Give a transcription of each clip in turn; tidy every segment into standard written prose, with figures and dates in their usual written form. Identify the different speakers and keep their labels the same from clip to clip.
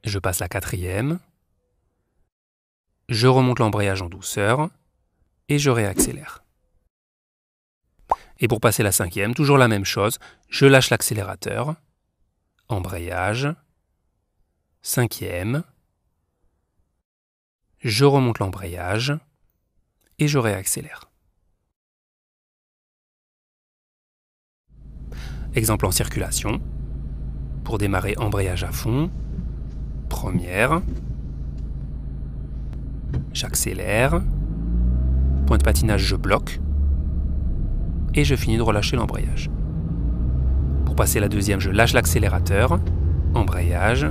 Speaker 1: je passe la quatrième, je remonte l'embrayage en douceur et je réaccélère. Et pour passer la cinquième, toujours la même chose, je lâche l'accélérateur, embrayage, cinquième, je remonte l'embrayage et je réaccélère. Exemple en circulation. Pour démarrer, embrayage à fond, première, j'accélère, point de patinage, je bloque, et je finis de relâcher l'embrayage. Pour passer la deuxième, je lâche l'accélérateur, embrayage,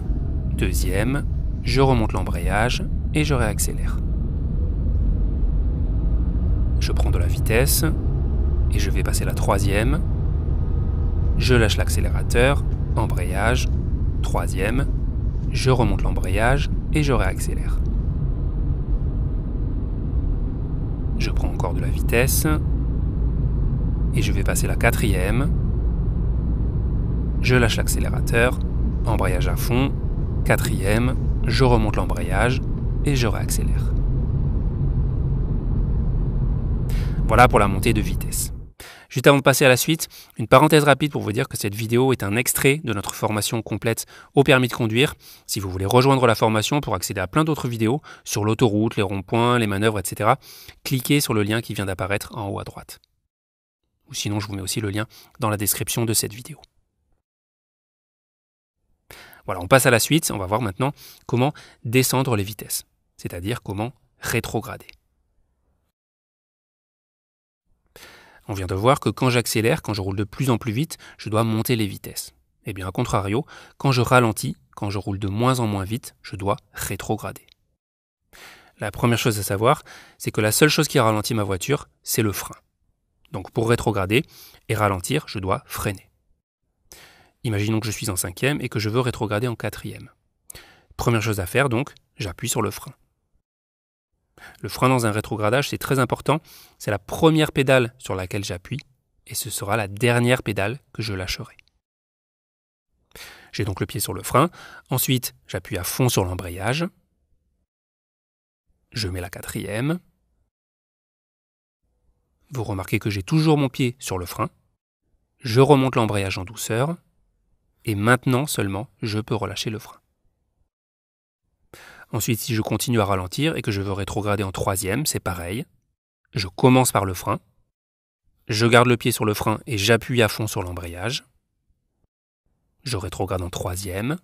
Speaker 1: deuxième, je remonte l'embrayage et je réaccélère. Je prends de la vitesse et je vais passer la troisième, je lâche l'accélérateur, embrayage, troisième, je remonte l'embrayage et je réaccélère. Je prends encore de la vitesse et je vais passer la quatrième, je lâche l'accélérateur, embrayage à fond, quatrième, je remonte l'embrayage et je réaccélère. Voilà pour la montée de vitesse. Juste avant de passer à la suite, une parenthèse rapide pour vous dire que cette vidéo est un extrait de notre formation complète au permis de conduire. Si vous voulez rejoindre la formation pour accéder à plein d'autres vidéos sur l'autoroute, les ronds-points, les manœuvres, etc., cliquez sur le lien qui vient d'apparaître en haut à droite. Ou sinon, je vous mets aussi le lien dans la description de cette vidéo. Voilà, on passe à la suite. On va voir maintenant comment descendre les vitesses, c'est-à-dire comment rétrograder. On vient de voir que quand j'accélère, quand je roule de plus en plus vite, je dois monter les vitesses. Et bien, à contrario, quand je ralentis, quand je roule de moins en moins vite, je dois rétrograder. La première chose à savoir, c'est que la seule chose qui ralentit ma voiture, c'est le frein. Donc pour rétrograder et ralentir, je dois freiner. Imaginons que je suis en cinquième et que je veux rétrograder en quatrième. Première chose à faire donc, j'appuie sur le frein. Le frein dans un rétrogradage, c'est très important. C'est la première pédale sur laquelle j'appuie et ce sera la dernière pédale que je lâcherai. J'ai donc le pied sur le frein. Ensuite, j'appuie à fond sur l'embrayage. Je mets la quatrième. Vous remarquez que j'ai toujours mon pied sur le frein. Je remonte l'embrayage en douceur. Et maintenant seulement, je peux relâcher le frein. Ensuite, si je continue à ralentir et que je veux rétrograder en troisième, c'est pareil. Je commence par le frein. Je garde le pied sur le frein et j'appuie à fond sur l'embrayage. Je rétrograde en troisième.